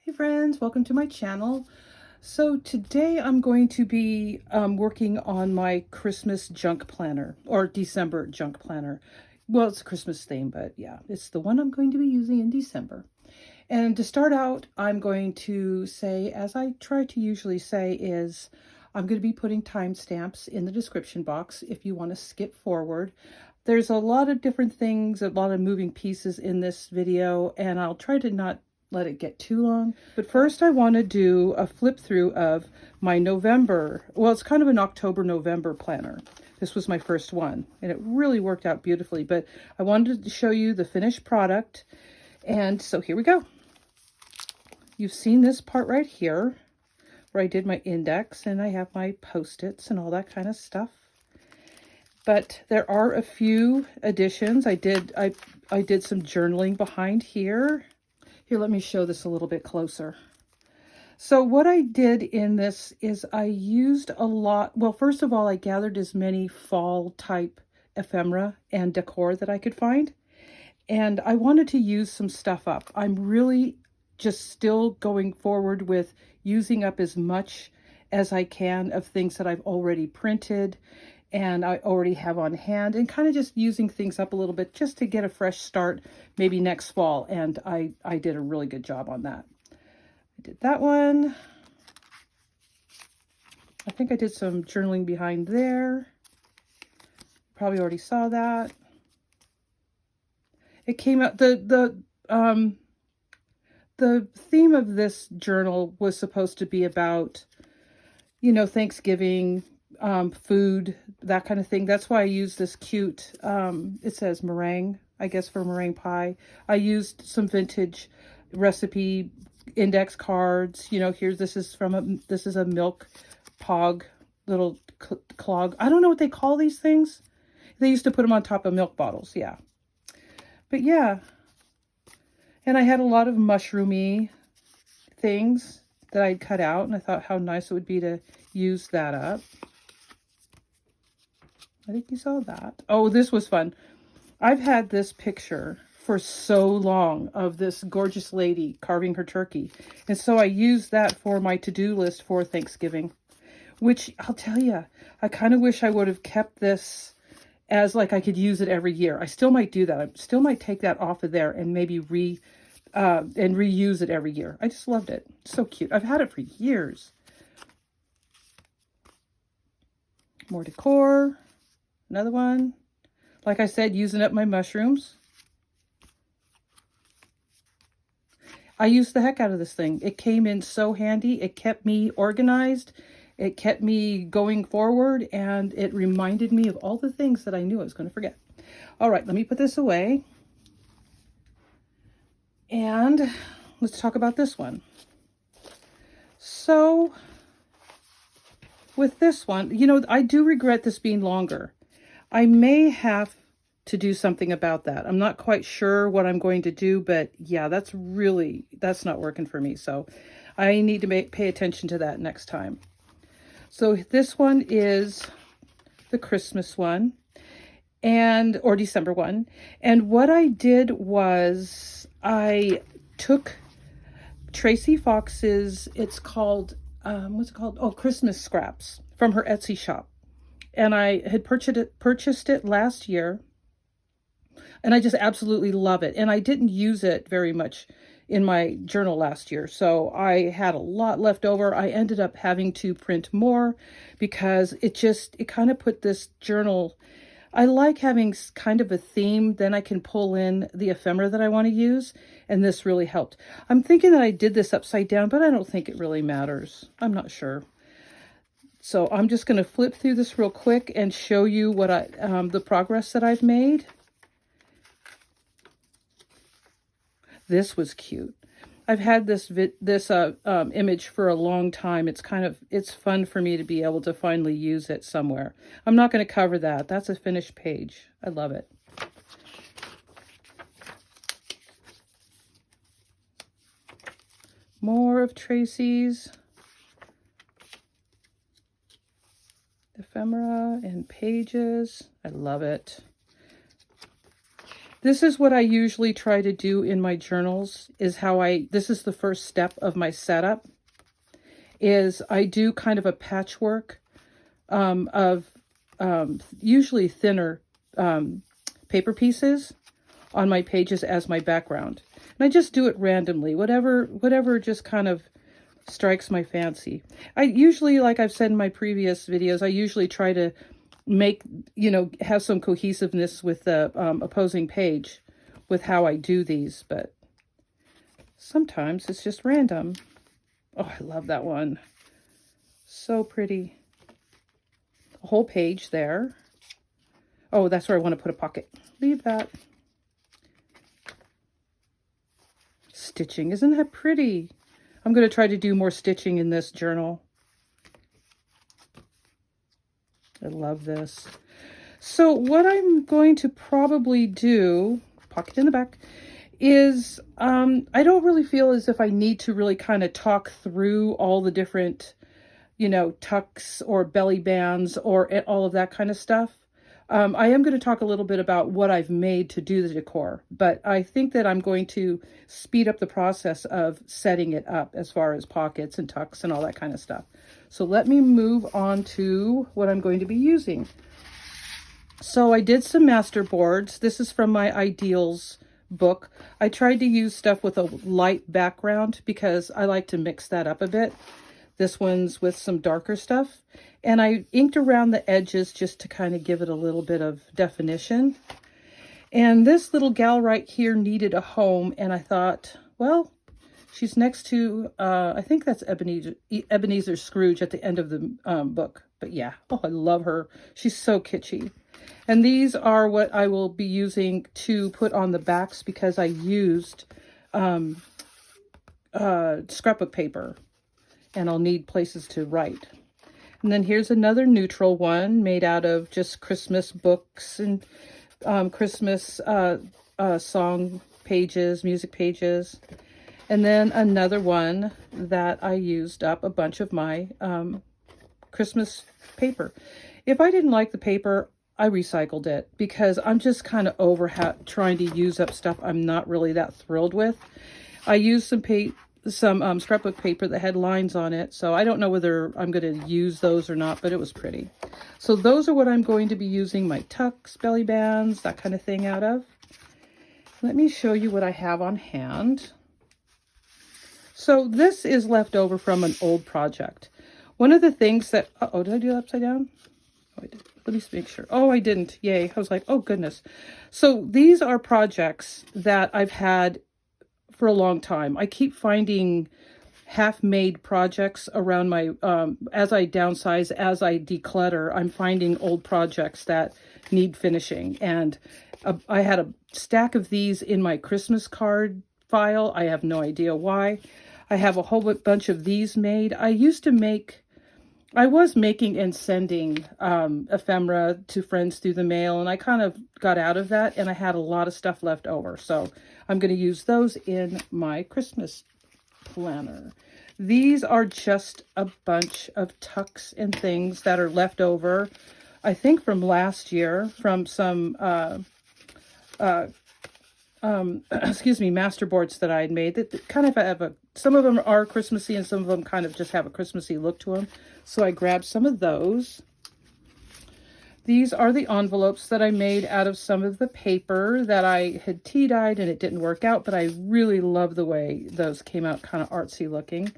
Hey friends, welcome to my channel. So today I'm going to be working on my Christmas junk planner or December junk planner. Well, it's a Christmas theme, but yeah, it's the one I'm going to be using in December. And to start out, I'm going to say, as I try to usually say, is I'm going to be putting timestamps in the description box if you want to skip forward. There's a lot of different things, a lot of moving pieces in this video, and I'll try to not let it get too long. But first I want to do a flip through of my November, well, it's kind of an October-November planner. This was my first one, and it really worked out beautifully, but I wanted to show you the finished product, and so here we go. You've seen this part right here, where I did my index, and I have my Post-its and all that kind of stuff. But there are a few additions. I did some journaling behind here. Here, let me show this a little bit closer. So what I did in this is I used a lot, well, first of all, I gathered as many fall type ephemera and decor that I could find. And I wanted to use some stuff up. I'm really just still going forward with using up as much as I can of things that I've already printed and I already have on hand, and kind of just using things up a little bit just to get a fresh start maybe next fall. And I did a really good job on that. I did that one. I think I did some journaling behind there. Probably already saw that. It came out, the theme of this journal was supposed to be about, you know, Thanksgiving, food, that kind of thing. That's why I used this cute, it says meringue, I guess, for meringue pie. I used some vintage recipe index cards. You know, here, this is a milk pog, little clog. I don't know what they call these things. They used to put them on top of milk bottles. Yeah. But yeah. And I had a lot of mushroomy things that I'd cut out, and I thought how nice it would be to use that up. I think you saw that. Oh, this was fun. I've had this picture for so long of this gorgeous lady carving her turkey. And so I used that for my to-do list for Thanksgiving, which I'll tell you, I kind of wish I would have kept this as like I could use it every year. I still might do that. I still might take that off of there and maybe reuse it every year. I just loved it. So cute. I've had it for years. More decor. Another one. Like I said, using up my mushrooms. I used the heck out of this thing. It came in so handy. It kept me organized. It kept me going forward, and it reminded me of all the things that I knew I was going to forget. All right, let me put this away. And let's talk about this one. So with this one, you know, I do regret this being longer. I may have to do something about that. I'm not quite sure what I'm going to do, but yeah, that's not working for me. So I need to pay attention to that next time. So this one is the Christmas one or December one. And what I did was I took Tracie Fox's, it's called, what's it called? Oh, Christmas Scraps from her Etsy shop. And I had purchased it last year, and I just absolutely love it. And I didn't use it very much in my journal last year, so I had a lot left over. I ended up having to print more because it kind of put this journal, I like having kind of a theme, then I can pull in the ephemera that I want to use, and this really helped. I'm thinking that I did this upside down, but I don't think it really matters. I'm not sure. So I'm just going to flip through this real quick and show you what the progress that I've made. This was cute. I've had this image for a long time. It's fun for me to be able to finally use it somewhere. I'm not going to cover that. That's a finished page. I love it. More of Tracie's ephemera and pages. I love it. This is what I usually try to do in my journals, is this is the first step of my setup, is I do kind of a patchwork of usually thinner paper pieces on my pages as my background. And I just do it randomly, whatever just kind of strikes my fancy. I usually, like I've said in my previous videos, I usually try to make, have some cohesiveness with the opposing page with how I do these, but sometimes it's just random. Oh, I love that one. So pretty. A whole page there. Oh, that's where I want to put a pocket. Leave that. Stitching, isn't that pretty? I'm going to try to do more stitching in this journal. I love this. So what I'm going to probably do, pocket in the back, is I don't really feel as if I need to really kind of talk through all the different, tucks or belly bands or all of that kind of stuff. I am going to talk a little bit about what I've made to do the decor, but I think that I'm going to speed up the process of setting it up as far as pockets and tucks and all that kind of stuff. So let me move on to what I'm going to be using. So I did some master boards. This is from my Ideals book. I tried to use stuff with a light background because I like to mix that up a bit. This one's with some darker stuff. And I inked around the edges just to kind of give it a little bit of definition. And this little gal right here needed a home. And I thought, well, she's next to, I think that's Ebenezer Scrooge at the end of the book. But yeah, oh, I love her. She's so kitschy. And these are what I will be using to put on the backs because I used scrapbook paper. And I'll need places to write. And then here's another neutral one made out of just Christmas books and Christmas song pages, music pages. And then another one that I used up a bunch of my Christmas paper. If I didn't like the paper, I recycled it because I'm just kind of over trying to use up stuff I'm not really that thrilled with. I used some scrapbook paper that had lines on it, so I don't know whether I'm going to use those or not, but it was pretty. So those are what I'm going to be using my tucks, belly bands, that kind of thing out of. Let me show you what I have on hand. So this is left over from an old project. One of the things that, uh-oh, did I do it upside down? Oh, I did. Let me make sure. Oh, I didn't. Yay. I was like, oh goodness. So these are projects that I've had for a long time. I keep finding half-made projects around my, as I downsize, as I declutter, I'm finding old projects that need finishing. And I had a stack of these in my Christmas card file. I have no idea why. I have a whole bunch of these made. I was making and sending ephemera to friends through the mail, and I kind of got out of that, and I had a lot of stuff left over. So I'm going to use those in my Christmas planner. These are just a bunch of tucks and things that are left over, I think from last year, from some, excuse me, master boards that I had made that kind of have some of them are Christmassy and some of them kind of just have a Christmassy look to them. So I grabbed some of those. These are the envelopes that I made out of some of the paper that I had tea dyed and it didn't work out, but I really love the way those came out kind of artsy looking.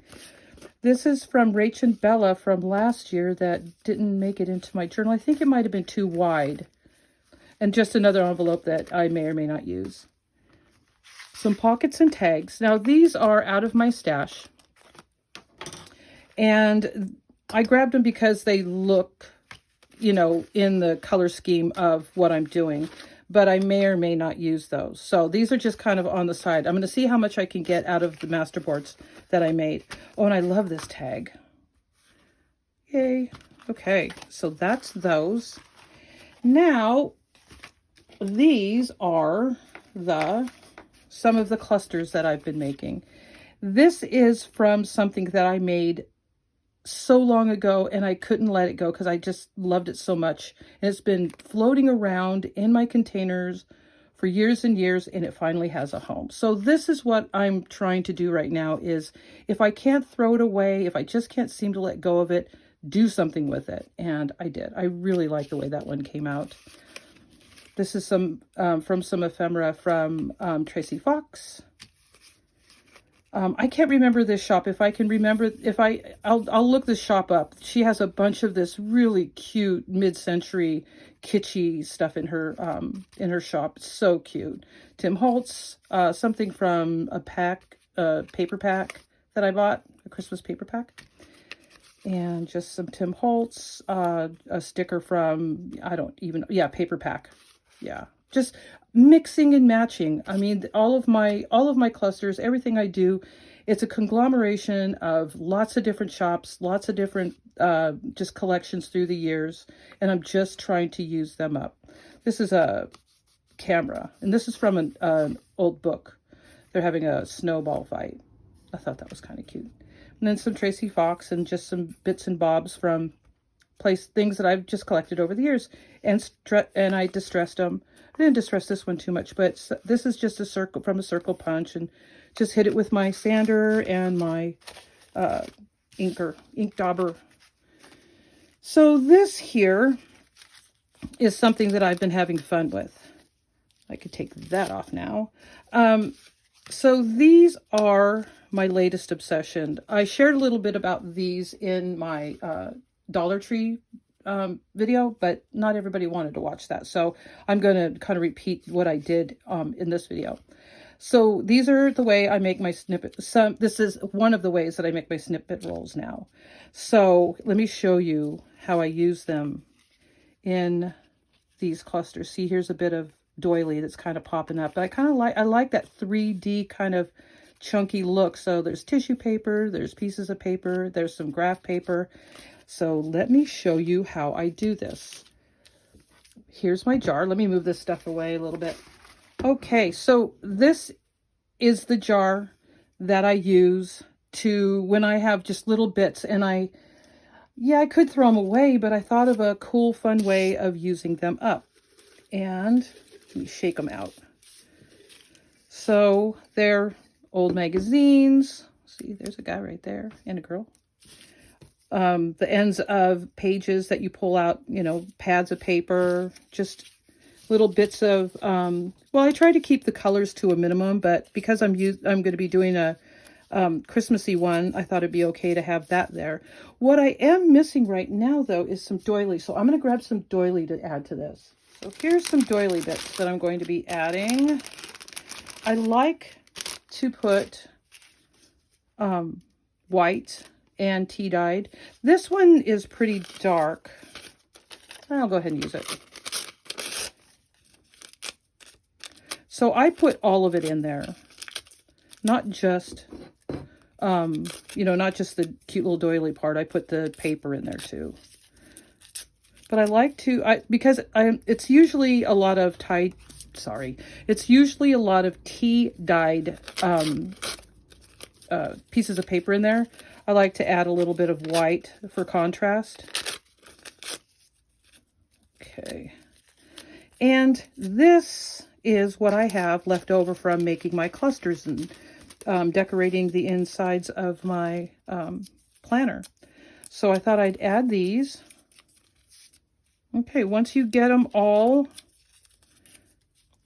This is from Rach and Bella from last year that didn't make it into my journal. I think it might have been too wide. And just another envelope that I may or may not use. Some pockets and tags. Now these are out of my stash. And I grabbed them because they look, in the color scheme of what I'm doing, but I may or may not use those. So these are just kind of on the side. I'm going to see how much I can get out of the master boards that I made. Oh, and I love this tag. Yay. Okay, so that's those. Now, these are some of the clusters that I've been making. This is from something that I made so long ago and I couldn't let it go because I just loved it so much. And it's been floating around in my containers for years and years, and it finally has a home. So this is what I'm trying to do right now is if I can't throw it away, if I just can't seem to let go of it, do something with it. And I did. I really like the way that one came out. This is some from some ephemera from Tracie Fox. I can't remember this shop. If I can remember, I'll look this shop up. She has a bunch of this really cute mid-century kitschy stuff in her shop. It's so cute. Tim Holtz, something from a paper pack that I bought, a Christmas paper pack. And just some Tim Holtz, a sticker from, paper pack. Yeah, just mixing and matching. I mean, all of my clusters, everything I do, it's a conglomeration of lots of different shops, lots of different just collections through the years, and I'm just trying to use them up. This is a camera, and this is from an old book. They're having a snowball fight. I thought that was kind of cute. And then some Tracie Fox and just some bits and bobs from things that I've just collected over the years, and I distressed them. I didn't distress this one too much, but this is just a circle from a circle punch, and just hit it with my sander and my ink dauber. So this here is something that I've been having fun with. I could take that off now. So these are my latest obsession. I shared a little bit about these in my Dollar Tree video, but not everybody wanted to watch that. So I'm going to kind of repeat what I did in this video. So these are the way I make my snippet. This is one of the ways that I make my snippet rolls now. So let me show you how I use them in these clusters. See, here's a bit of doily that's kind of popping up, but I like that 3D kind of chunky look. So there's tissue paper, there's pieces of paper, there's some graph paper. So let me show you how I do this. Here's my jar. Let me move this stuff away a little bit. Okay, so this is the jar that I use to when I have just little bits, and I could throw them away, but I thought of a cool, fun way of using them up. And let me shake them out. So they're old magazines. See, there's a guy right there and a girl. The ends of pages that you pull out, pads of paper, just little bits of, well, I try to keep the colors to a minimum, but because I'm going to be doing a Christmassy one, I thought it'd be okay to have that there. What I am missing right now, though, is some doily. So I'm going to grab some doily to add to this. So here's some doily bits that I'm going to be adding. I like to put white and tea dyed. This one is pretty dark. I'll go ahead and use it. So I put all of it in there, not just, not just the cute little doily part. I put the paper in there too. But I like to, because it's usually a lot of it's usually a lot of tea dyed pieces of paper in there. I like to add a little bit of white for contrast. Okay. And this is what I have left over from making my clusters and decorating the insides of my planner. So I thought I'd add these. Okay, once you get them all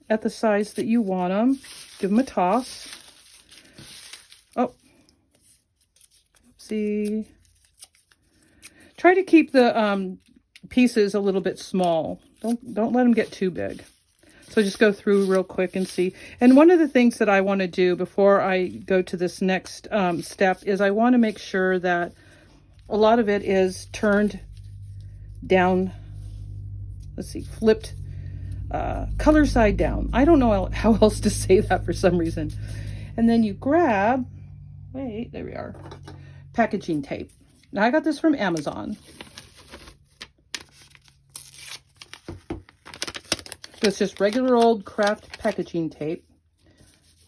at the size that you want them, give them a toss. Oh, see. Try to keep the pieces a little bit small. Don't let them get too big. So just go through real quick and see. And one of the things that I want to do before I go to this next step is I want to make sure that a lot of it is turned down. Let's see, flipped color side down. I don't know how else to say that for some reason. And then you grab, wait, there we are, packaging tape. Now I got this from Amazon. So it's just regular old craft packaging tape.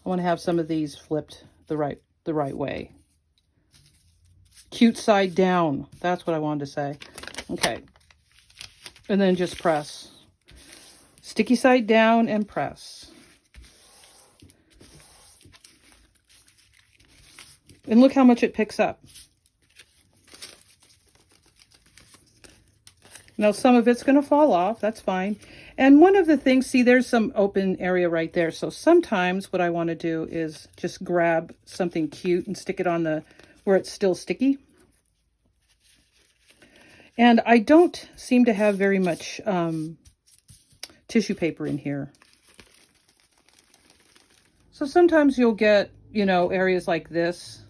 I want to have some of these flipped the right way. Cute side down. That's what I wanted to say. Okay. And then just press. Sticky side down and press. And look how much it picks up. Now some of it's going to fall off, that's fine. And one of the things, see there's some open area right there. So sometimes what I want to do is just grab something cute and stick it on the, where it's still sticky. And I don't seem to have very much tissue paper in here. So sometimes you'll get, you know, areas like this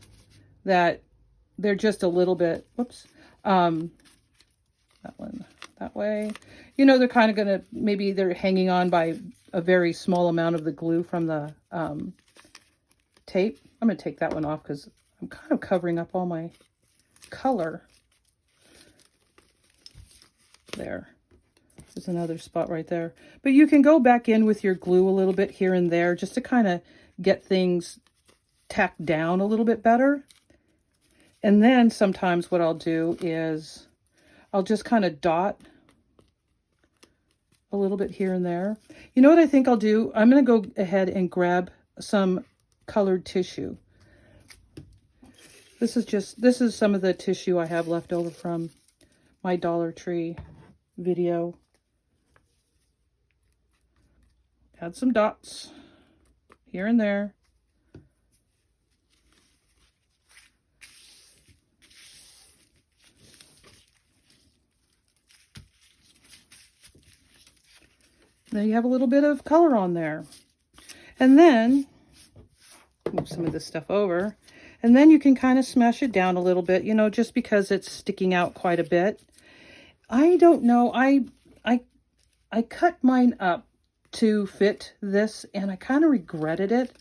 that they're just a little bit, whoops, that one that way. You know, they're kind of going to, maybe they're hanging on by a very small amount of the glue from the tape. I'm going to take that one off because I'm kind of covering up all my color. There. There's another spot right there. But you can go back in with your glue a little bit here and there just to kind of get things tacked down a little bit better. And then sometimes what I'll do is I'll just kind of dot a little bit here and there. You know what I think I'll do? I'm going to go ahead and grab some colored tissue. This is some of the tissue I have left over from my Dollar Tree video. Add some dots here and there. Now you have a little bit of color on there. And then, move some of this stuff over. And then you can kind of smash it down a little bit, you know, just because it's sticking out quite a bit. I don't know. I cut mine up to fit this and I kind of regretted it.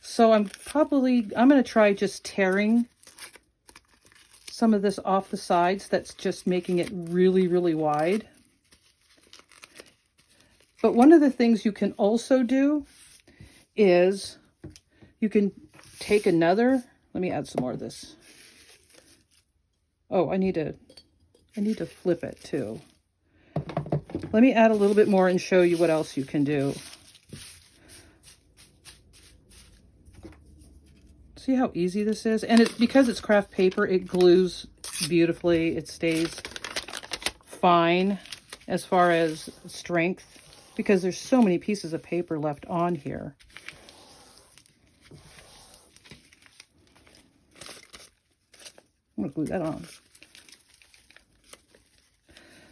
So I'm going to try just tearing some of this off the sides. That's just making it really, really wide. But one of the things you can also do is you can take another, let me add some more of this. Oh, I need to flip it too. Let me add a little bit more and show you what else you can do. See how easy this is? And it's because it's craft paper, it glues beautifully. It stays fine as far as strength, because there's so many pieces of paper left on here. I'm going to glue that on.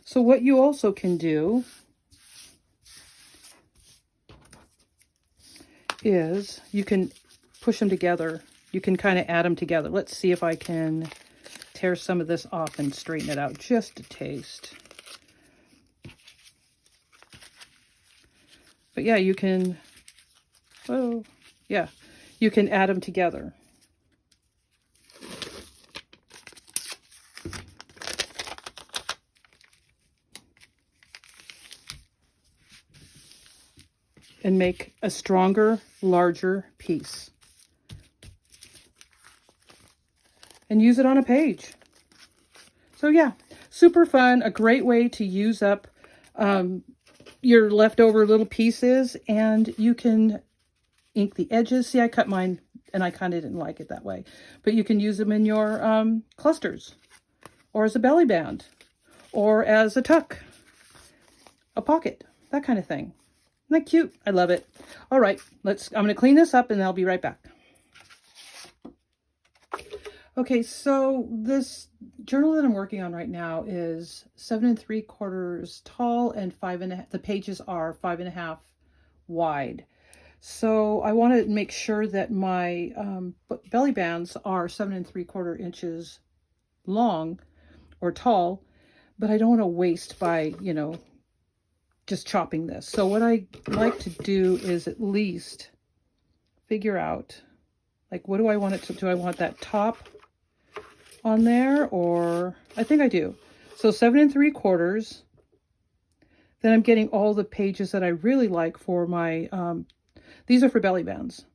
So what you also can do is you can push them together. You can kind of add them together. Let's see if I can tear some of this off and straighten it out just a taste. But yeah, you can, oh, yeah, you can add them together. And make a stronger, larger piece. And use it on a page. So yeah, super fun, a great way to use up your leftover little pieces, and you can ink the edges. See, I cut mine and I kind of didn't like it that way, but you can use them in your clusters, or as a belly band, or as a tuck, a pocket, that kind of thing. Isn't that cute? I love it. All right, I'm going to clean this up and I'll be right back. Okay, so this journal that I'm working on right now is 7 3/4 tall and 5.5. The pages are 5.5 wide. So I want to make sure that my belly bands are 7 3/4 inches long or tall, but I don't want to waste by, you know, just chopping this. So what I like to do is at least figure out, like, what do I want it to do? I want that top on there, or I think I do. So 7 3/4. Then I'm getting all the pages that I really like for my, these are for belly bands.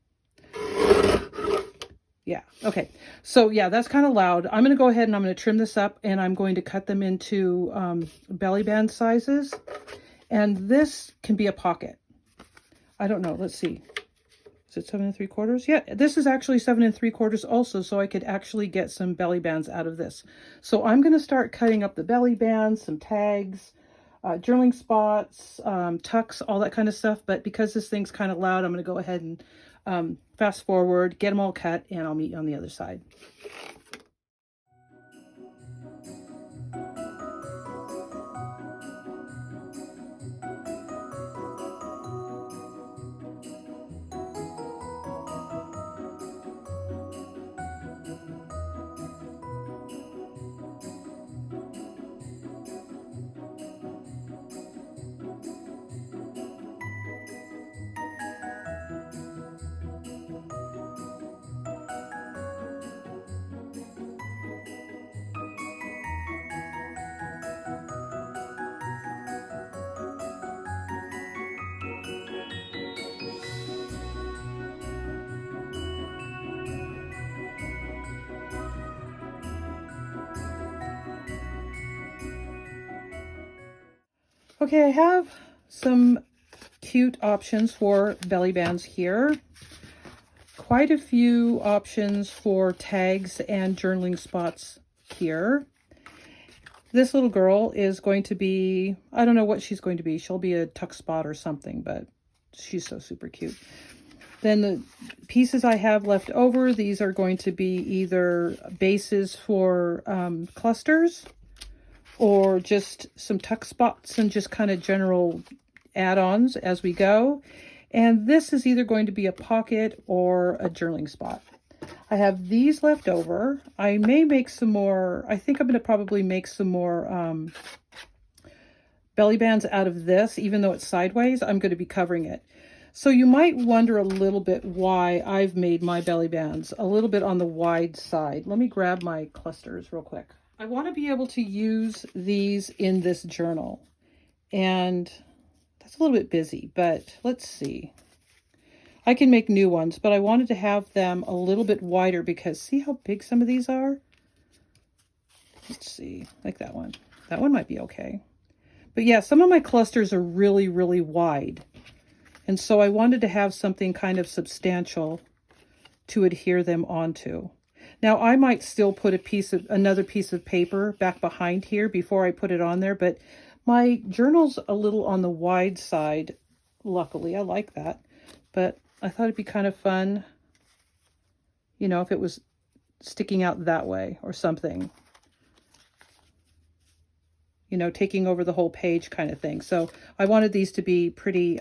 Yeah, okay. So yeah, that's kind of loud. I'm going to go ahead and I'm going to trim this up, and I'm going to cut them into belly band sizes. And this can be a pocket. I don't know. Let's see. Is it 7 3/4? Yeah, this is actually 7 3/4 also, so I could actually get some belly bands out of this. So I'm going to start cutting up the belly bands, some tags, journaling spots, tucks, all that kind of stuff. But because this thing's kind of loud, I'm going to go ahead and fast forward, get them all cut, and I'll meet you on the other side. Okay, I have some cute options for belly bands here. Quite a few options for tags and journaling spots here. This little girl is going to be, I don't know what she's going to be. She'll be a tuck spot or something, but she's so super cute. Then the pieces I have left over, these are going to be either bases for clusters, or just some tuck spots and just kind of general add-ons as we go. And this is either going to be a pocket or a journaling spot. I have these left over. I may make some more. I think I'm going to probably make some more belly bands out of this, even though it's sideways. I'm going to be covering it. So you might wonder a little bit why I've made my belly bands a little bit on the wide side. Let me grab my clusters real quick. I want to be able to use these in this journal, and that's a little bit busy, but let's see. I can make new ones, but I wanted to have them a little bit wider because see how big some of these are? Let's see, like that one. That one might be okay. But yeah, some of my clusters are really, really wide. And so I wanted to have something kind of substantial to adhere them onto. Now I might still put another piece of paper back behind here before I put it on there, but my journal's a little on the wide side. Luckily, I like that, but I thought it'd be kind of fun, you know, if it was sticking out that way or something, you know, taking over the whole page kind of thing. So I wanted these to be pretty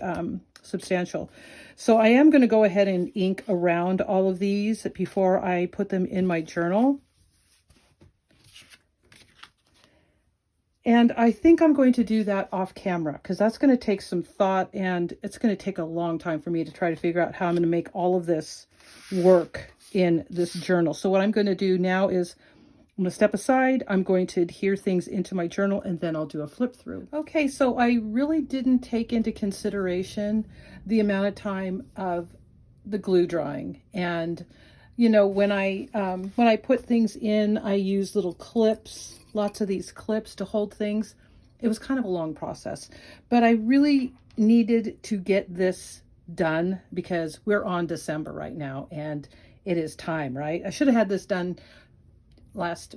substantial. So I am going to go ahead and ink around all of these before I put them in my journal. And I think I'm going to do that off camera because that's going to take some thought, and it's going to take a long time for me to try to figure out how I'm going to make all of this work in this journal. So what I'm going to do now is I'm going to step aside. I'm going to adhere things into my journal, and then I'll do a flip through. Okay, so I really didn't take into consideration the amount of time of the glue drying. And, you know, when I put things in, I use little clips, lots of these clips to hold things. It was kind of a long process, but I really needed to get this done because we're on December right now, and it is time, right? I should have had this done last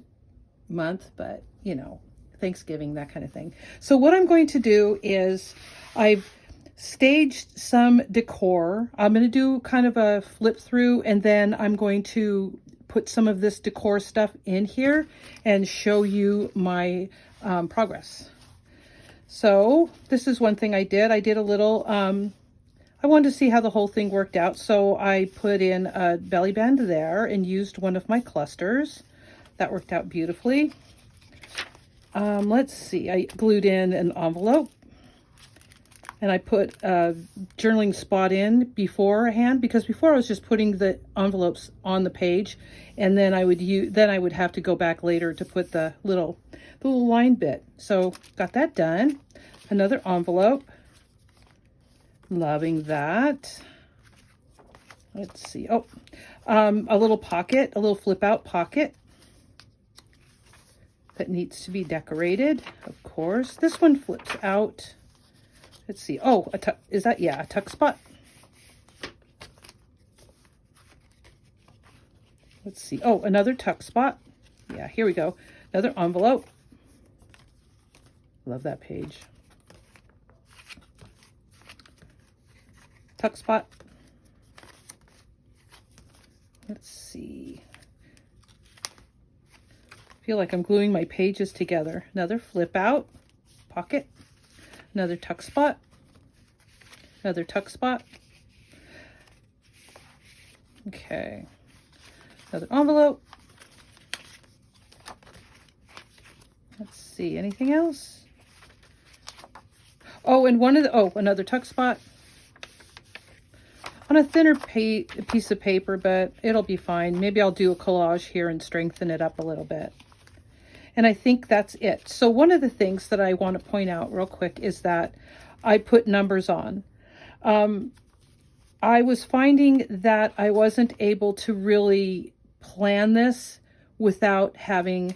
month, but you know, Thanksgiving, that kind of thing. So what I'm going to do is I've staged some decor. I'm going to do kind of a flip through, and then I'm going to put some of this decor stuff in here and show you my progress. So this is one thing I did. I did a little, I wanted to see how the whole thing worked out. So I put in a belly band there and used one of my clusters. That worked out beautifully. Let's see, I glued in an envelope, and I put a journaling spot in beforehand, because before I was just putting the envelopes on the page, and then I would have to go back later to put the little line bit. So got that done. Another envelope. Loving that. Let's see. Oh, a little pocket, a little flip out pocket that needs to be decorated, of course. This one flips out. Let's see. Oh, is that, yeah, a tuck spot. Let's see. Oh, another tuck spot. Yeah, here we go. Another envelope. Love that page. Tuck spot. Let's see. I feel like I'm gluing my pages together. Another flip out pocket. Another tuck spot. Another tuck spot. Okay. Another envelope. Let's see, anything else? Oh, and another tuck spot. On a thinner piece of paper, but it'll be fine. Maybe I'll do a collage here and strengthen it up a little bit. And I think that's it. So one of the things that I want to point out real quick is that I put numbers on. I was finding that I wasn't able to really plan this without having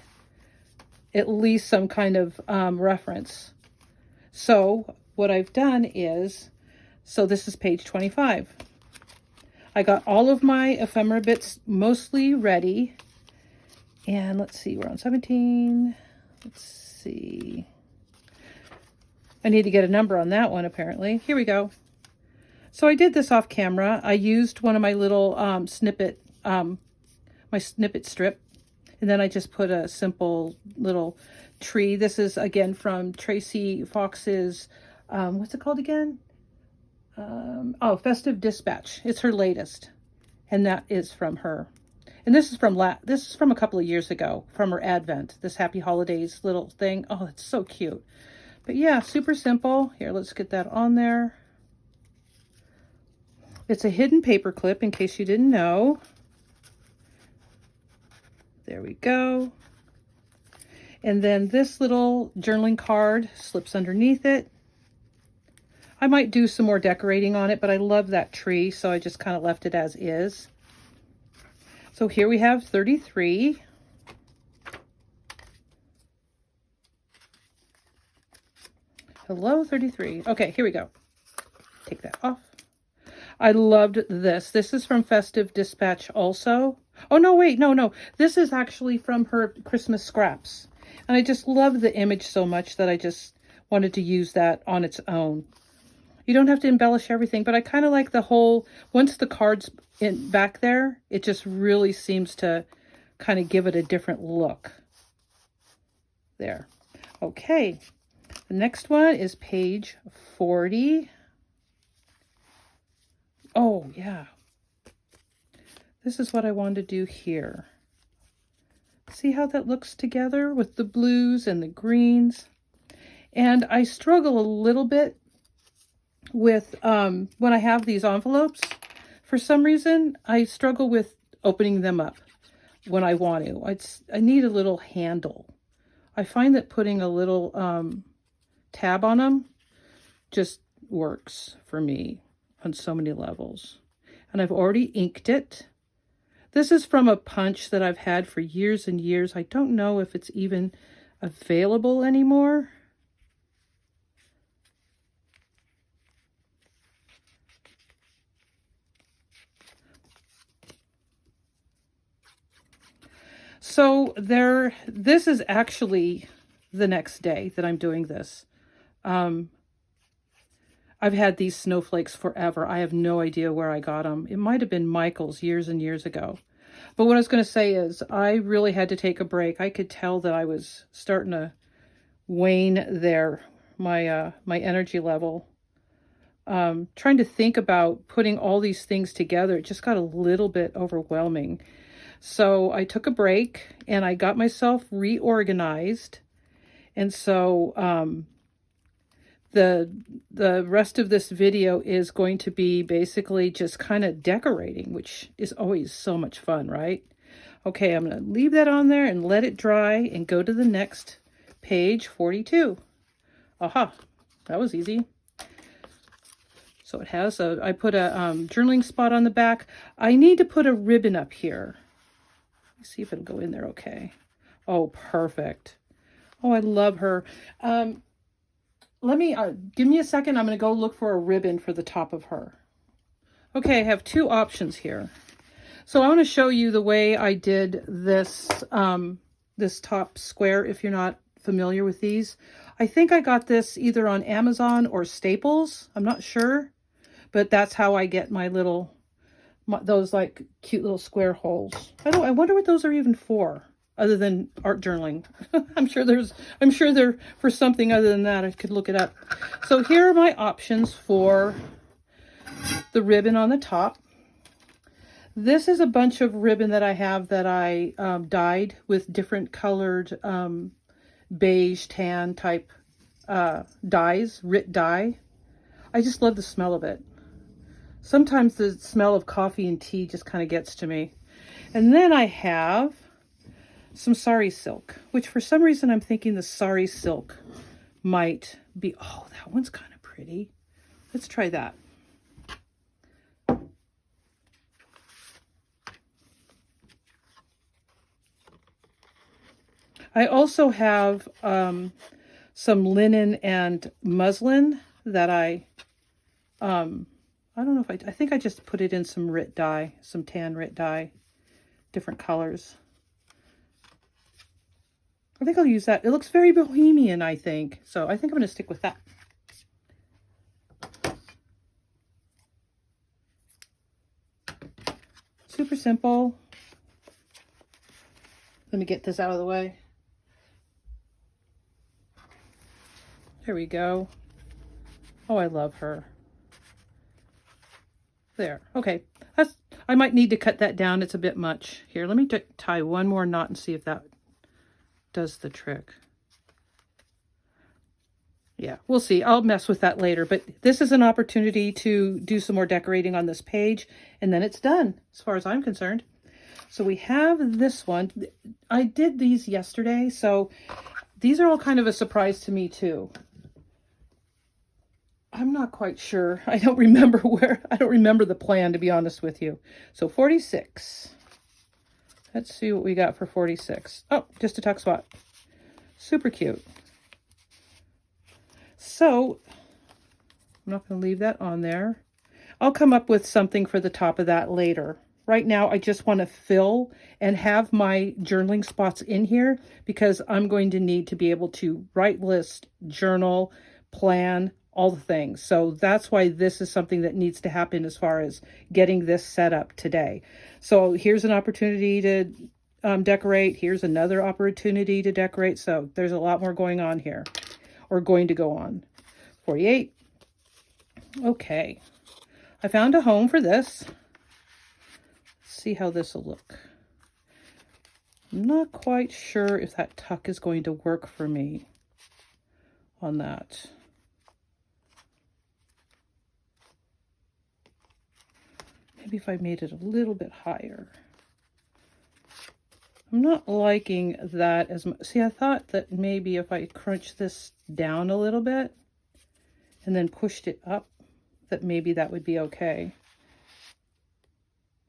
at least some kind of reference. So what I've done is, so this is page 25. I got all of my ephemera bits mostly ready. And let's see, we're on 17. Let's see. I need to get a number on that one, apparently. Here we go. So I did this off camera. I used one of my little snippet, my snippet strip. And then I just put a simple little tree. This is, again, from Tracie Fox's, what's it called again? Festive Dispatch. It's her latest. And that is from her. And this is from a couple of years ago, from her Advent, this Happy Holidays little thing. Oh, it's so cute. But yeah, super simple. Here, let's get that on there. It's a hidden paper clip, in case you didn't know. There we go. And then this little journaling card slips underneath it. I might do some more decorating on it, but I love that tree, so I just kind of left it as is. So here we have 33. Hello, 33. Okay, here we go. Take that off. I loved this. This is from Festive Dispatch also. Oh, no, wait, no. This is actually from her Christmas scraps. And I just love the image so much that I just wanted to use that on its own. You don't have to embellish everything, but I kind of like the whole, once the card's in back there, it just really seems to kind of give it a different look. There. Okay. The next one is page 40. Oh, yeah. This is what I wanted to do here. See how that looks together with the blues and the greens? And I struggle a little bit with when I have these envelopes. For some reason, I struggle with opening them up when I want to. I need a little handle. I find that putting a little tab on them just works for me on so many levels. And I've already inked it. This is from a punch that I've had for years and years. I don't know if it's even available anymore. So this is actually the next day that I'm doing this. I've had these snowflakes forever. I have no idea where I got them. It might have been Michael's years and years ago. But what I was going to say is I really had to take a break. I could tell that I was starting to wane there, my energy level. Trying to think about putting all these things together, it just got a little bit overwhelming. So I took a break and I got myself reorganized. And so the rest of this video is going to be basically just kind of decorating, which is always so much fun, right? Okay, I'm going to leave that on there and let it dry and go to the next page, 42. Aha, that was easy. So it has I put a journaling spot on the back. I need to put a ribbon up here. Let's see if it'll go in there okay. Oh, perfect. Oh, I love her. Let me, give me a second. I'm going to go look for a ribbon for the top of her. Okay, I have two options here. So I want to show you the way I did this, this top square, if you're not familiar with these. I think I got this either on Amazon or Staples. I'm not sure, but that's how I get my little, those like cute little square holes. I wonder what those are even for, other than art journaling. I'm sure they're for something other than that. I could look it up. So here are my options for the ribbon on the top. This is a bunch of ribbon that I have that I dyed with different colored beige, tan type dyes, RIT dye. I just love the smell of it. Sometimes the smell of coffee and tea just kind of gets to me. And then I have some sari silk, which for some reason I'm thinking the sari silk might be, oh, that one's kind of pretty. Let's try that. I also have some linen and muslin that I don't know if I think I just put it in some RIT dye, some tan RIT dye, different colors. I think I'll use that. It looks very bohemian, I think. So I think I'm going to stick with that. Super simple. Let me get this out of the way. There we go. Oh, I love her. There. Okay. I might need to cut that down. It's a bit much. Here, let me tie one more knot and see if that does the trick. Yeah, we'll see. I'll mess with that later, but this is an opportunity to do some more decorating on this page, and then it's done, as far as I'm concerned. So we have this one. I did these yesterday, so these are all kind of a surprise to me too. I'm not quite sure. I don't remember the plan, to be honest with you. So 46. Let's see what we got for 46. Oh, just a tuck spot. Super cute. So I'm not going to leave that on there. I'll come up with something for the top of that later. Right now, I just want to fill and have my journaling spots in here because I'm going to need to be able to write list, journal, plan, all the things. So that's why this is something that needs to happen as far as getting this set up today. So here's an opportunity to decorate. Here's another opportunity to decorate. So there's a lot more going on here, or going to go on. 48. Okay. I found a home for this. Let's see how this will look. I'm not quite sure if that tuck is going to work for me on that. Maybe if I made it a little bit higher. I'm not liking that as much. See, I thought that maybe if I crunch this down a little bit and then pushed it up, that maybe that would be okay.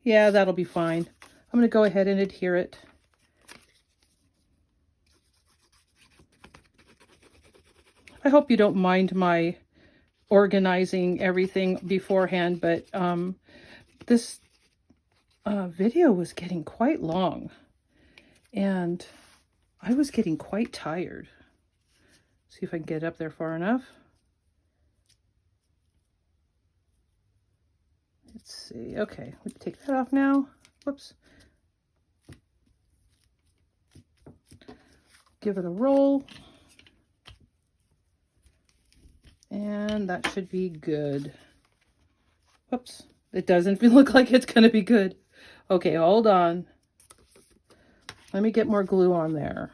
Yeah, that'll be fine. I'm going to go ahead and adhere it. I hope you don't mind my organizing everything beforehand, but this video was getting quite long and I was getting quite tired. See if I can get up there far enough. Let's see. Okay, let me take that off now. Whoops. Give it a roll. And that should be good. Whoops. It doesn't look like it's going to be good. Okay, hold on. Let me get more glue on there.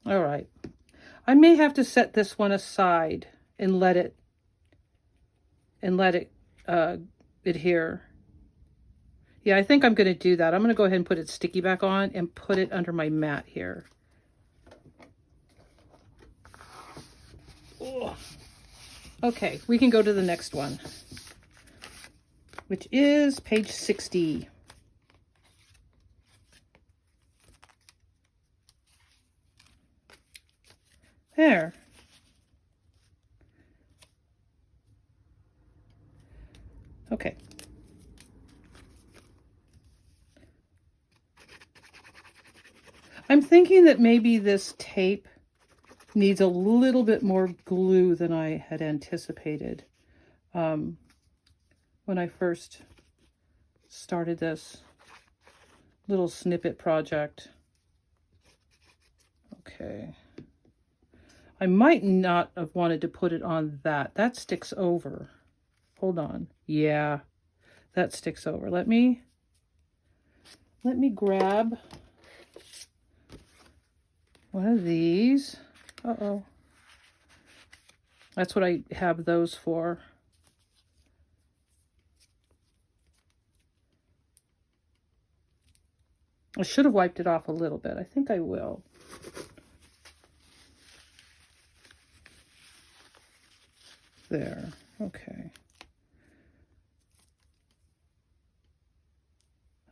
All right. I may have to set this one aside and let it adhere. Yeah, I think I'm going to do that. I'm going to go ahead and put it sticky back on and put it under my mat here. Ugh. Okay, we can go to the next one, which is page 60. There. Okay. I'm thinking that maybe this tape needs a little bit more glue than I had anticipated when I first started this little snippet project. Okay. I might not have wanted to put it on that. That sticks over. Hold on. Yeah, that sticks over. Let me grab one of these. Uh-oh. That's what I have those for. I should have wiped it off a little bit. I think I will. There. Okay.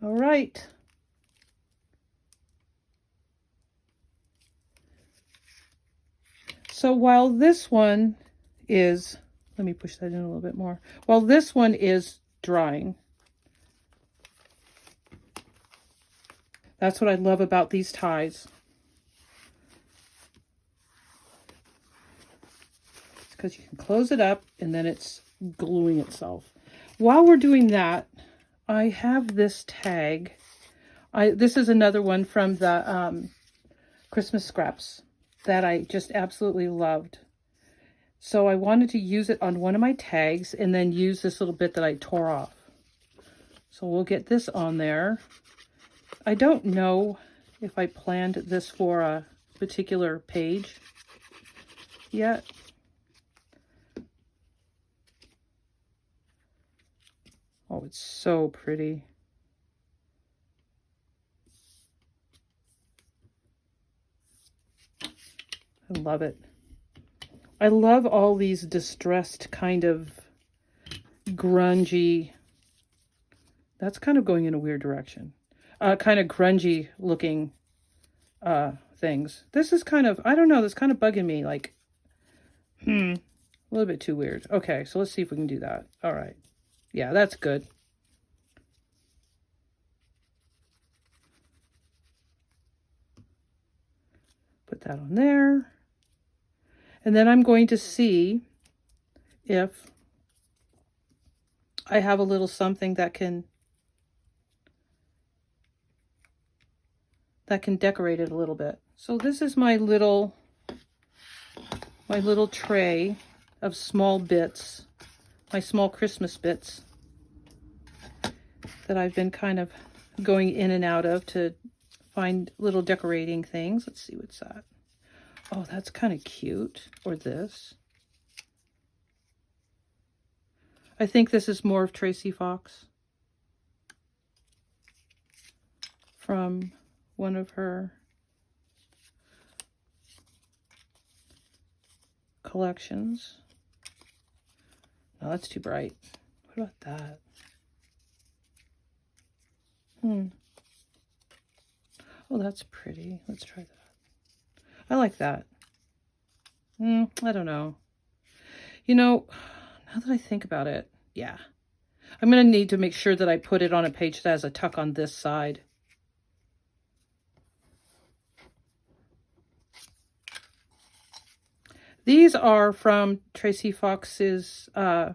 All right. So while this one is, let me push that in a little bit more. While this one is drying, that's what I love about these ties. It's because you can close it up and then it's gluing itself. While we're doing that, I have this tag. This is another one from the Christmas scraps that I just absolutely loved. So I wanted to use it on one of my tags and then use this little bit that I tore off. So we'll get this on there. I don't know if I planned this for a particular page yet. Oh, it's so pretty. I love it. I love all these distressed kind of grungy, that's kind of going in a weird direction, kind of grungy looking things. This is kind of, I don't know, this kind of bugging me, like, a little bit too weird. Okay, so let's see if we can do that. All right. Yeah, that's good. Put that on there. And then I'm going to see if I have a little something that can decorate it a little bit. So this is my little tray of small bits, my small Christmas bits that I've been kind of going in and out of to find little decorating things. Let's see what's that. Oh, that's kind of cute. Or this. I think this is more of Tracie Fox from one of her collections. No, that's too bright. What about that? Oh, that's pretty. Let's try that. I like that. I don't know. You know, now that I think about it, yeah. I'm going to need to make sure that I put it on a page that has a tuck on this side. These are from Tracie Fox's, what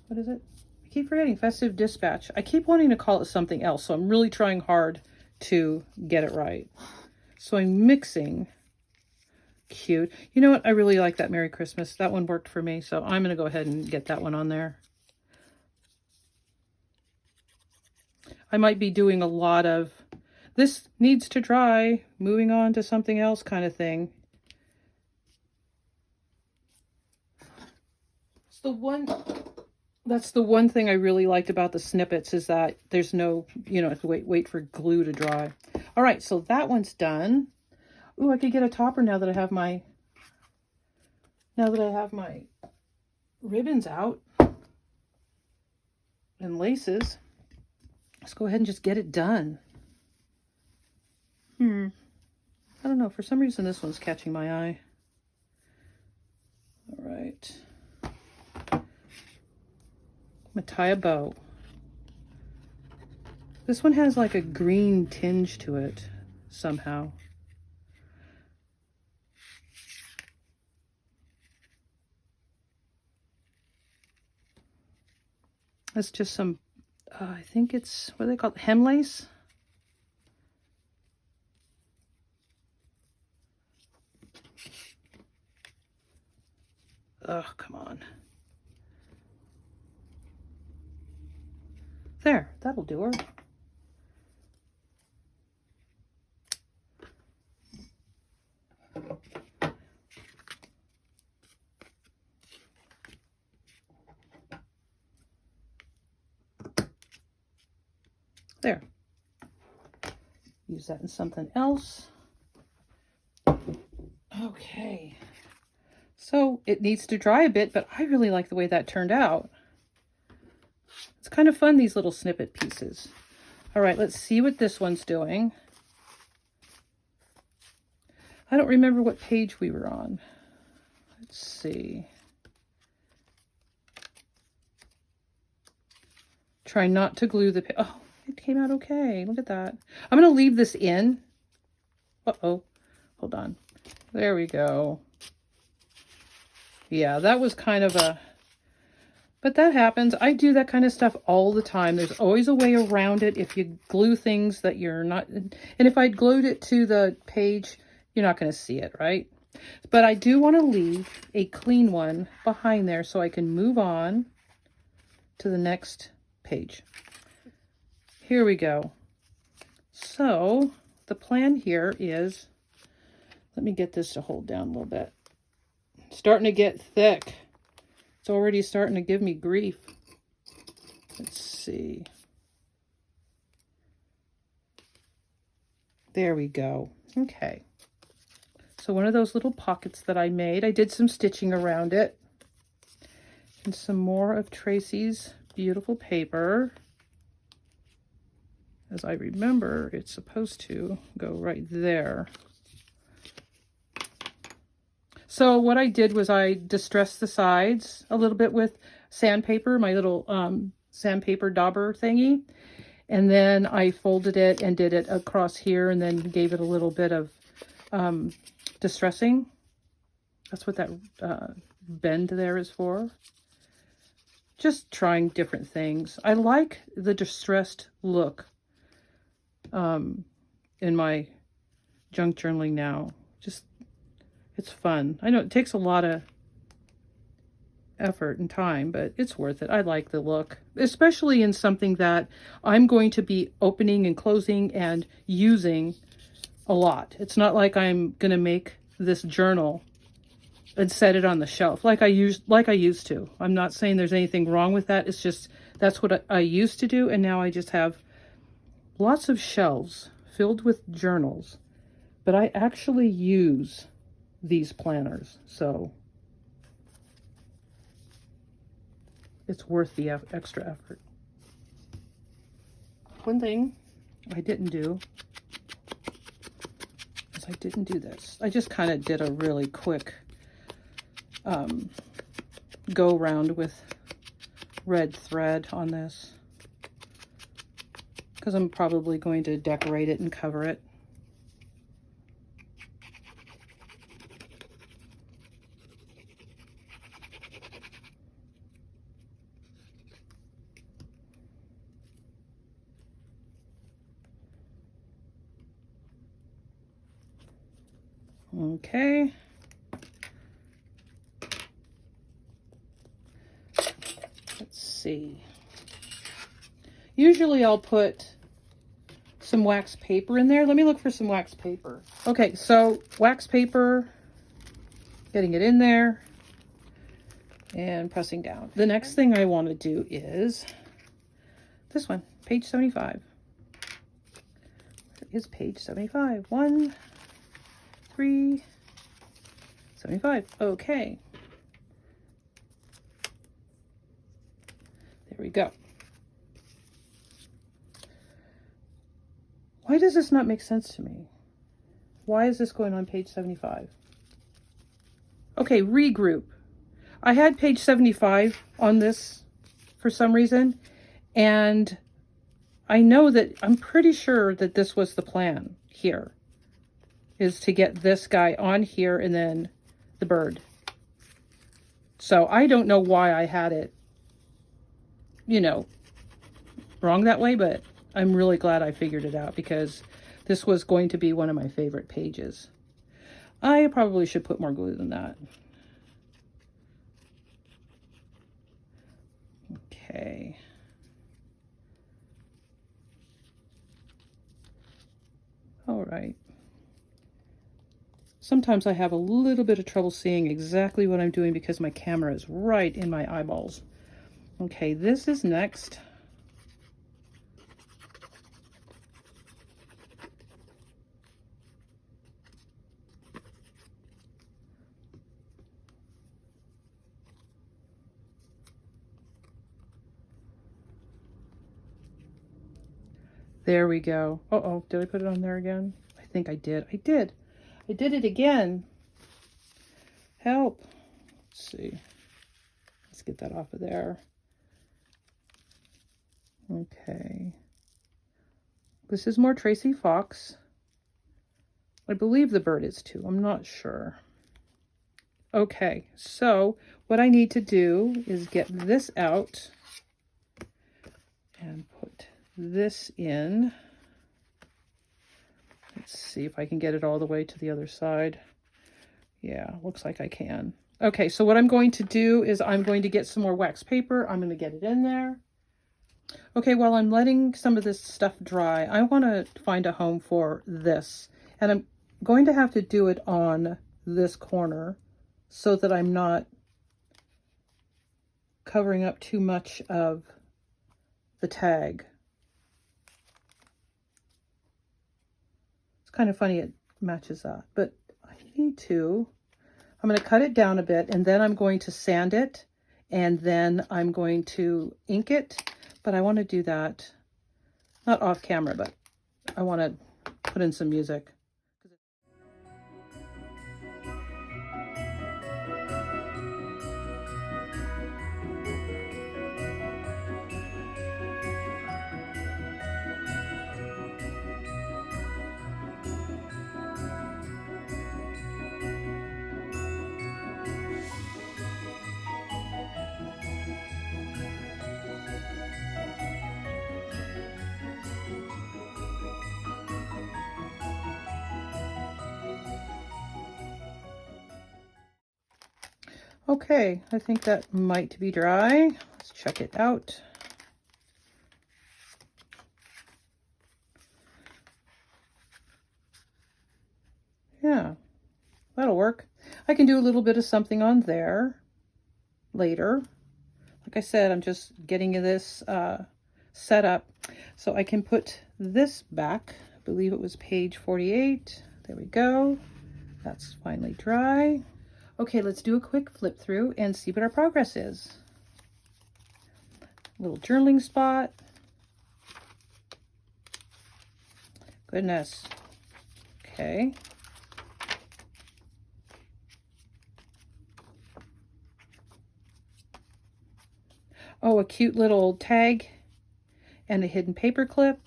is it? I keep forgetting, Festive Dispatch. I keep wanting to call it something else, so I'm really trying hard to get it right. So I'm mixing. Cute. You know what? I really like that Merry Christmas. That one worked for me, so I'm going to go ahead and get that one on there. I might be doing a lot of, this needs to dry, moving on to something else kind of thing. It's the one, that's the one thing I really liked about the snippets, is that there's no, you know, have to wait for glue to dry. All right, so that one's done. Ooh, I could get a topper now that I have my, ribbons out and laces. Let's go ahead and just get it done. I don't know. For some reason, this one's catching my eye. All right. I'm gonna tie a bow. This one has like a green tinge to it somehow. That's just some, I think it's, what do they call it? Hem lace? Oh, come on. There, that'll do her. There. Use that in something else. Okay. So it needs to dry a bit, but I really like the way that turned out. It's kind of fun, these little snippet pieces. All right, let's see what this one's doing. I don't remember what page we were on. Let's see. Try not to glue the page. Oh, it came out okay. Look at that. I'm going to leave this in. Uh-oh. Hold on. There we go. Yeah, that was kind of a... But that happens. I do that kind of stuff all the time. There's always a way around it if you glue things that you're not... And if I glued it to the page, you're not going to see it, right? But I do want to leave a clean one behind there so I can move on to the next page. Here we go. So the plan here is... Let me get this to hold down a little bit. It's starting to get thick. It's already starting to give me grief. Let's see. There we go. Okay. So one of those little pockets that I made, I did some stitching around it. And some more of Tracie's beautiful paper. As I remember, it's supposed to go right there. So what I did was I distressed the sides a little bit with sandpaper, my little sandpaper dauber thingy. And then I folded it and did it across here and then gave it a little bit of distressing. That's what that bend there is for. Just trying different things. I like the distressed look in my junk journaling now. Just... It's fun. I know it takes a lot of effort and time, but it's worth it. I like the look, especially in something that I'm going to be opening and closing and using a lot. It's not like I'm going to make this journal and set it on the shelf like I used to. I'm not saying there's anything wrong with that. It's just that's what I used to do, and now I just have lots of shelves filled with journals. But I actually use these planners, so it's worth the extra effort. One thing I didn't do is I didn't do this. I just kind of did a really quick go round with red thread on this because I'm probably going to decorate it and cover it. Okay. Let's see. Usually I'll put some wax paper in there. Let me look for some wax paper. Okay, so wax paper, getting it in there and pressing down. The next thing I want to do is this one, page 75. Where is page 75? 1, 3, 75. Okay. There we go. Why does this not make sense to me? Why is this going on page 75? Okay, regroup. I had page 75 on this for some reason. And I know that, I'm pretty sure that this was the plan here, is to get this guy on here and then the bird. So I don't know why I had it, you know, wrong that way, but I'm really glad I figured it out because this was going to be one of my favorite pages. I probably should put more glue than that. Okay. All right. Sometimes I have a little bit of trouble seeing exactly what I'm doing because my camera is right in my eyeballs. Okay, this is next. There we go. Uh-oh, did I put it on there again? I think I did. I did. I did it again. Help. Let's see. Let's get that off of there. Okay. This is more Tracie Fox. I believe the bird is too. I'm not sure. Okay, so what I need to do is get this out and put this in. Let's see if I can get it all the way to the other side. Yeah, looks like I can. Okay, so what I'm going to do is I'm going to get some more wax paper. I'm going to get it in there. Okay, while I'm letting some of this stuff dry, I want to find a home for this. And I'm going to have to do it on this corner so that I'm not covering up too much of the tag. It's kind of funny it matches that, but I need to. I'm going to cut it down a bit and then I'm going to sand it and then I'm going to ink it, but I want to do that not off camera, but I want to put in some music. Okay, I think that might be dry. Let's check it out. Yeah, that'll work. I can do a little bit of something on there later. Like I said, I'm just getting this set up so I can put this back. I believe it was page 48. There we go. That's finally dry. Okay, let's do a quick flip through and see what our progress is. Little journaling spot. Goodness. Okay. Oh, a cute little tag and a hidden paper clip.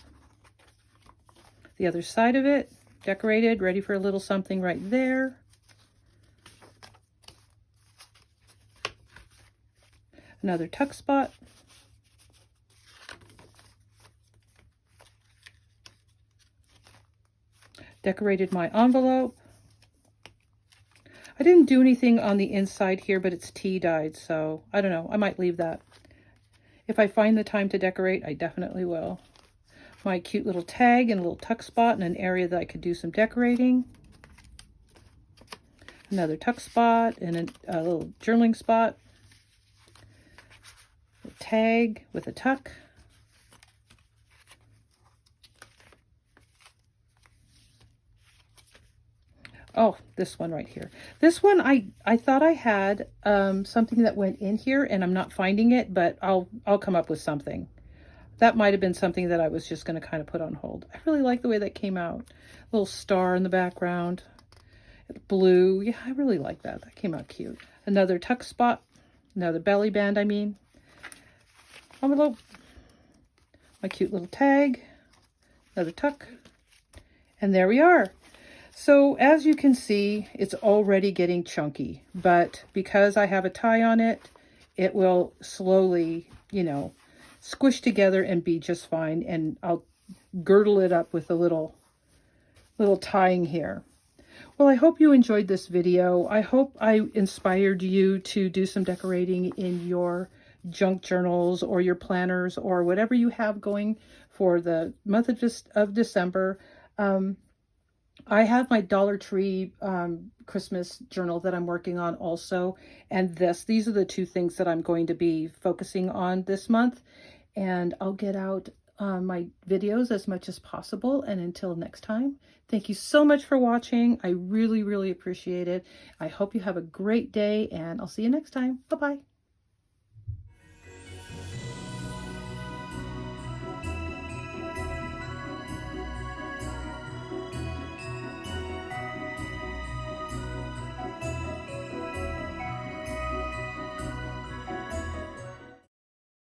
The other side of it, decorated, ready for a little something right there. Another tuck spot. Decorated my envelope. I didn't do anything on the inside here, but it's tea dyed, so I don't know. I might leave that. If I find the time to decorate, I definitely will. My cute little tag and a little tuck spot in an area that I could do some decorating. Another tuck spot and a little journaling spot. A tag with a tuck. Oh, this one right here. This one, I thought I had something that went in here and I'm not finding it, but I'll come up with something. That might have been something that I was just going to kind of put on hold. I really like the way that came out. Little star in the background. Blue. Yeah, I really like that. That came out cute. Another tuck spot. Another belly band, I mean. envelope, my cute little tag, another tuck, and there we are. So as you can see, it's already getting chunky, but because I have a tie on it, it will slowly, you know, squish together and be just fine. And I'll girdle it up with a little tying here. Well, I hope you enjoyed this video. I hope I inspired you to do some decorating in your junk journals or your planners or whatever you have going for the month of December. I have my Dollar Tree Christmas journal that I'm working on also, and these are the two things that I'm going to be focusing on this month, and I'll get out my videos as much as possible. And until next time, thank you so much for watching. I really, really appreciate it. I hope you have a great day, and I'll see you next time. Bye-bye.